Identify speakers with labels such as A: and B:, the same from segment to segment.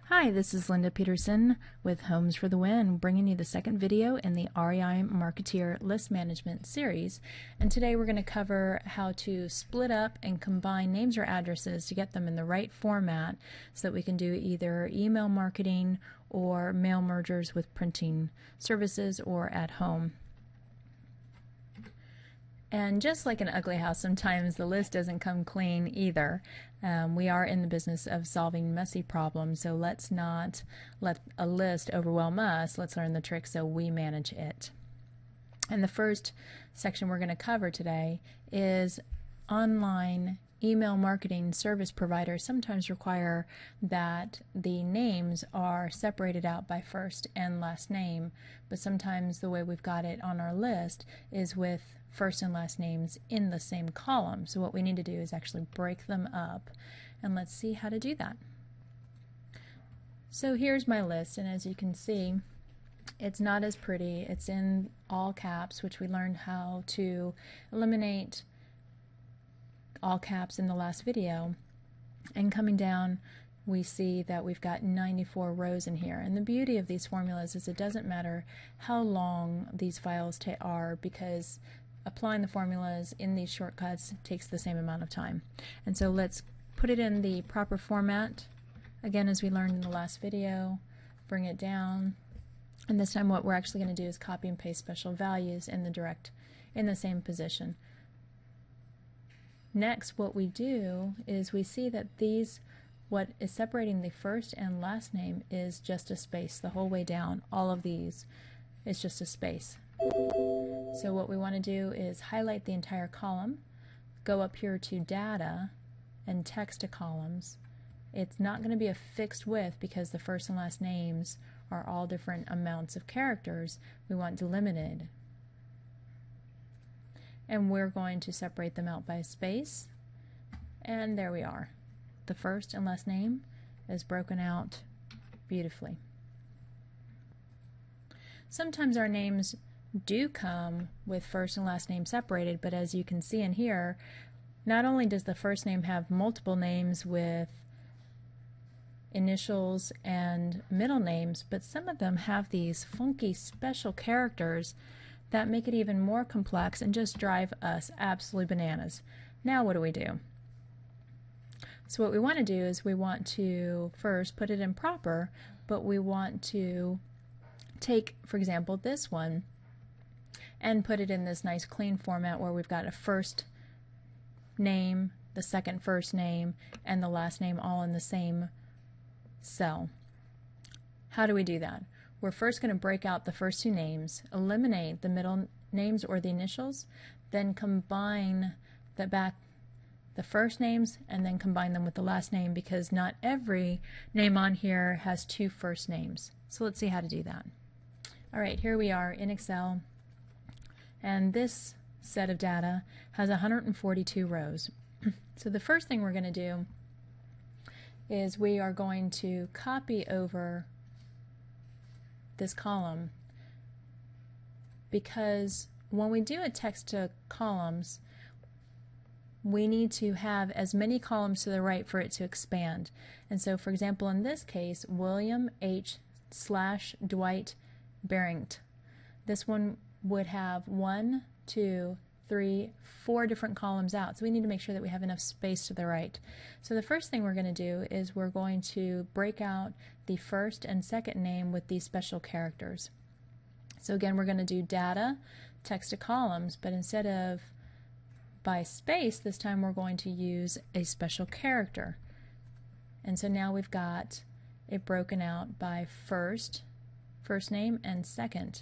A: Hi, this is Linda Peterson with Homes for the Win, bringing you the second video in the REI Marketeer List Management series. And today we're going to cover how to split up and combine names or addresses to get them in the right format so that we can do either email marketing or mail mergers with printing services or at home. And just like an ugly house, sometimes the list doesn't come clean either. We are in the business of solving messy problems, so let's not let a list overwhelm us. Let's learn the trick so we manage it. And the first section we're going to cover today is online email marketing service providers sometimes require that the names are separated out by first and last name, but sometimes the way we've got it on our list is with first and last names in the same column. So what we need to do is actually break them up, and let's see how to do that. So here's my list, and as you can see, it's not as pretty. It's in all caps, which we learned how to eliminate all caps in the last video. And coming down, we see that we've got 94 rows in here. And the beauty of these formulas is it doesn't matter how long these files are, because applying the formulas in these shortcuts takes the same amount of time. And so let's put it in the proper format, again as we learned in the last video. Bring it down, and this time what we're actually going to do is copy and paste special values in the same position. Next, what we do is we see that what is separating the first and last name is just a space the whole way down. All of these is just a space. So what we want to do is highlight the entire column, go up here to Data and Text to Columns. It's not going to be a fixed width because the first and last names are all different amounts of characters. We want delimited. And we're going to separate them out by a space, and there we are. The first and last name is broken out beautifully. Sometimes our names do come with first and last name separated, but as you can see in here, not only does the first name have multiple names with initials and middle names, but some of them have these funky special characters that make it even more complex and just drive us absolutely bananas. Now what do we do? So what we want to do is we want to first put it in proper, but we want to take, for example, this one and put it in this nice clean format where we've got a first name, the second first name, and the last name all in the same cell. How do we do that? We're first going to break out the first two names, eliminate the middle names or the initials, then combine the first names and then combine them with the last name, because not every name on here has two first names. So let's see how to do that. Alright, here we are in Excel, and this set of data has 142 rows. So the first thing we're going to do is we are going to copy over this column, because when we do a text to columns, we need to have as many columns to the right for it to expand. And so, for example, in this case, William H. / Dwight Barrington. This one would have 1, 2, 3, 4 different columns out. So we need to make sure that we have enough space to the right. So the first thing we're going to do is we're going to break out the first and second name with these special characters. So again, we're going to do Data, Text to Columns, but instead of by space, this time we're going to use a special character. And so now we've got it broken out by first name, and second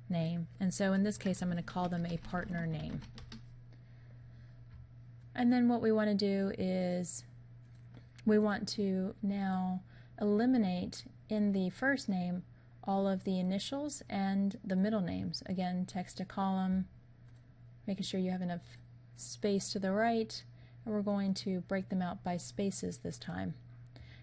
A: name. And so in this case, I'm going to call them a partner name. And then what we want to do is we want to now eliminate in the first name all of the initials and the middle names. Again, text to column, making sure you have enough space to the right, and we're going to break them out by spaces this time.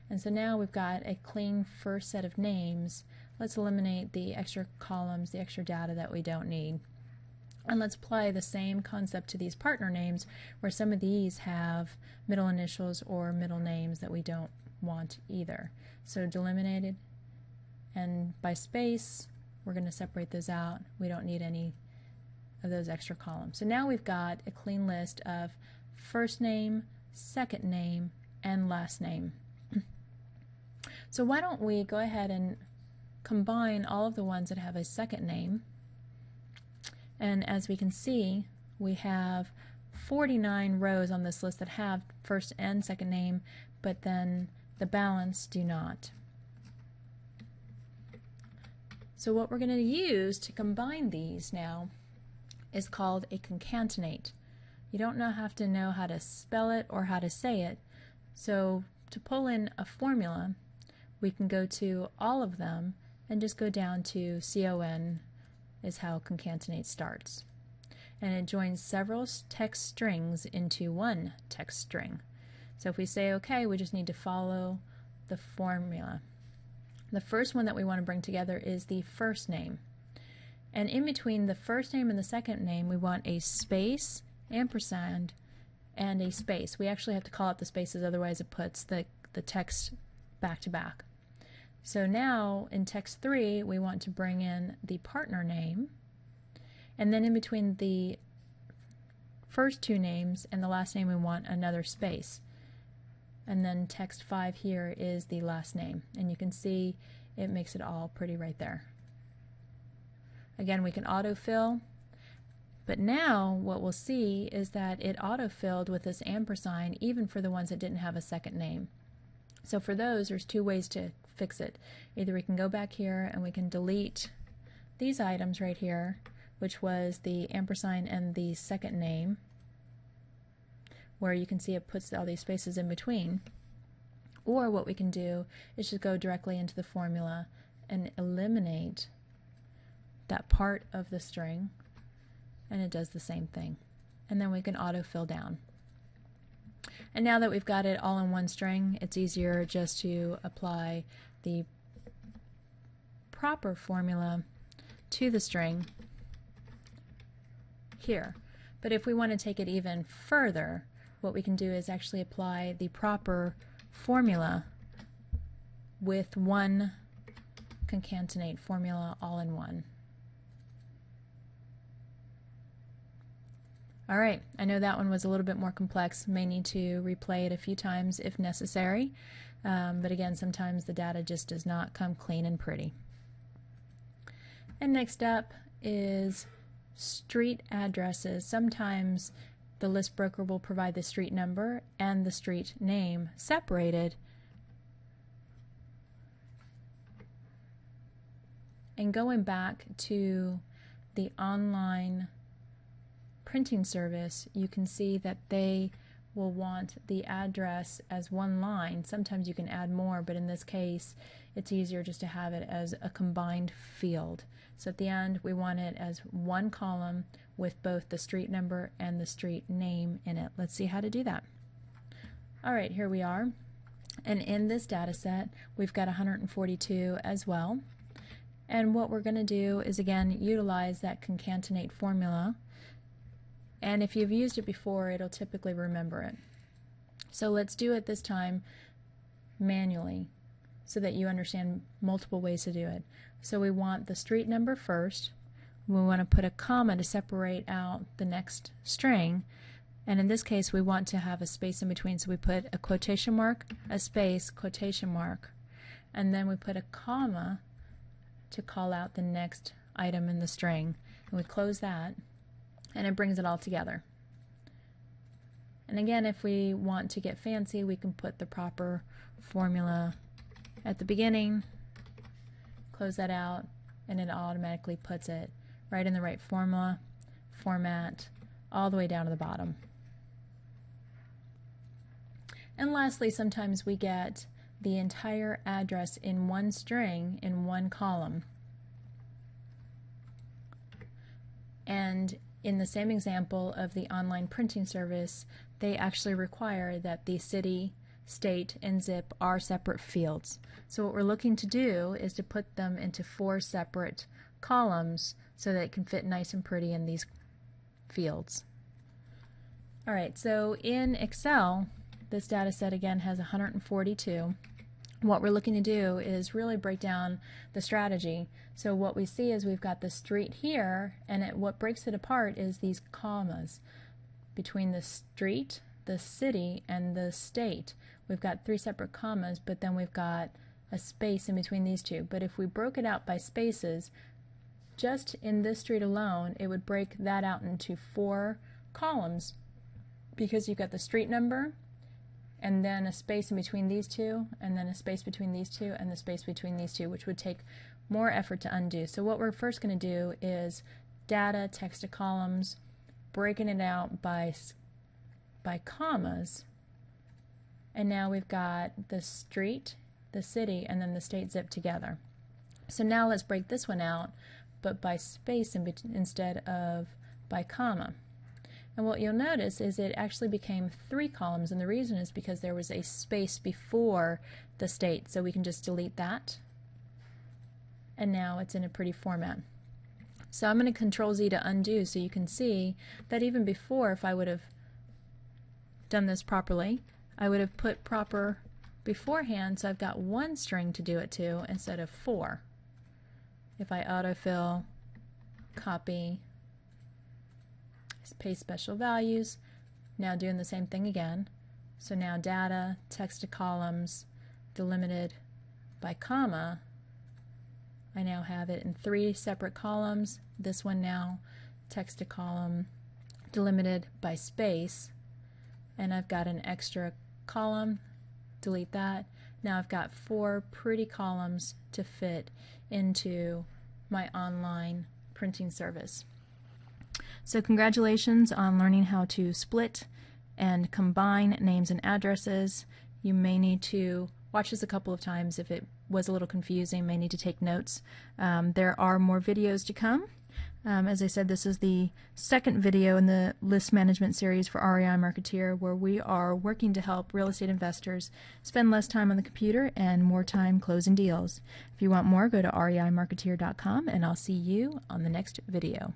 A: And so now we've got a clean first set of names. Let's eliminate the extra columns, the extra data that we don't need. And let's apply the same concept to these partner names, where some of these have middle initials or middle names that we don't want either. So delimited, and by space, we're going to separate those out. We don't need any of those extra columns. So now we've got a clean list of first name, second name, and last name. So why don't we go ahead and combine all of the ones that have a second name. And as we can see, we have 49 rows on this list that have first and second name, but then the balance do not. So what we're going to use to combine these now is called a concatenate. You don't have to know how to spell it or how to say it. So to pull in a formula, we can go to all of them and just go down to CON is how concatenate starts. And it joins several text strings into one text string. So if we say OK, we just need to follow the formula. The first one that we want to bring together is the first name. And in between the first name and the second name, we want a space, ampersand, and a space. We actually have to call out the spaces, otherwise it puts the text back to back. So now in text 3, we want to bring in the partner name, and then in between the first two names and the last name, we want another space. And then text 5 here is the last name, and you can see it makes it all pretty right there. Again, we can autofill, but now what we'll see is that it autofilled with this ampersand even for the ones that didn't have a second name. So for those, there's two ways to fix it. Either we can go back here and we can delete these items right here, which was the ampersand and the second name, where you can see it puts all these spaces in between. Or what we can do is just go directly into the formula and eliminate that part of the string, and it does the same thing. And then we can autofill down. And now that we've got it all in one string, it's easier just to apply the proper formula to the string here. But if we want to take it even further, what we can do is actually apply the proper formula with one concatenate formula all in one. All right, I know that one was a little bit more complex. May need to replay it a few times if necessary, but again, sometimes the data just does not come clean and pretty. And next up is street addresses. Sometimes the list broker will provide the street number and the street name separated. And going back to the online printing service, you can see that they will want the address as one line. Sometimes you can add more, but in this case it's easier just to have it as a combined field. So at the end we want it as one column with both the street number and the street name in it. Let's see how to do that. Alright, here we are, and in this data set we've got 142 as well, and what we're going to do is again utilize that concatenate formula. And if you've used it before, it'll typically remember it. So let's do it this time manually so that you understand multiple ways to do it. So we want the street number first. We want to put a comma to separate out the next string. And in this case, we want to have a space in between. So we put a quotation mark, a space, quotation mark. And then we put a comma to call out the next item in the string. And we close that, and it brings it all together. And again, if we want to get fancy, we can put the proper formula at the beginning, close that out, and it automatically puts it right in the right formula, format, all the way down to the bottom. And lastly, sometimes we get the entire address in one string in one column. And in the same example of the online printing service, they actually require that the city, state, and zip are separate fields. So what we're looking to do is to put them into 4 separate columns so that it can fit nice and pretty in these fields. Alright, so in Excel, this data set again has 142. what we're looking to do is really break down the strategy. So what we see is we've got the street here, and what breaks it apart is these commas between the street, the city, and the state. We've got 3 separate commas, but then we've got a space in between these two. But if we broke it out by spaces, just in this street alone, it would break that out into 4 columns, because you've got the street number, and then a space in between these two, and then a space between these two, and the space between these two, which would take more effort to undo. So what we're first going to do is data, text to columns, breaking it out by commas, and now we've got the street, the city, and then the state zip together. So now let's break this one out, but by space instead of by comma. And what you'll notice is it actually became 3 columns, and the reason is because there was a space before the state. So we can just delete that, and now it's in a pretty format. So I'm going to Control Z to undo, so you can see that even before, if I would have done this properly, I would have put proper beforehand, so I've got 1 string to do it to instead of 4. If I autofill, copy, paste special values, now doing the same thing again. So now data, text to columns, delimited by comma. I now have it in 3 separate columns. This one now, text to column, delimited by space, and I've got an extra column, delete that. Now I've got 4 pretty columns to fit into my online printing service. So congratulations on learning how to split and combine names and addresses. You may need to watch this a couple of times if it was a little confusing, may need to take notes. There are more videos to come. As I said, this is the 2nd video in the list management series for REI Marketeer, where we are working to help real estate investors spend less time on the computer and more time closing deals. If you want more, go to reimarketeer.com, and I'll see you on the next video.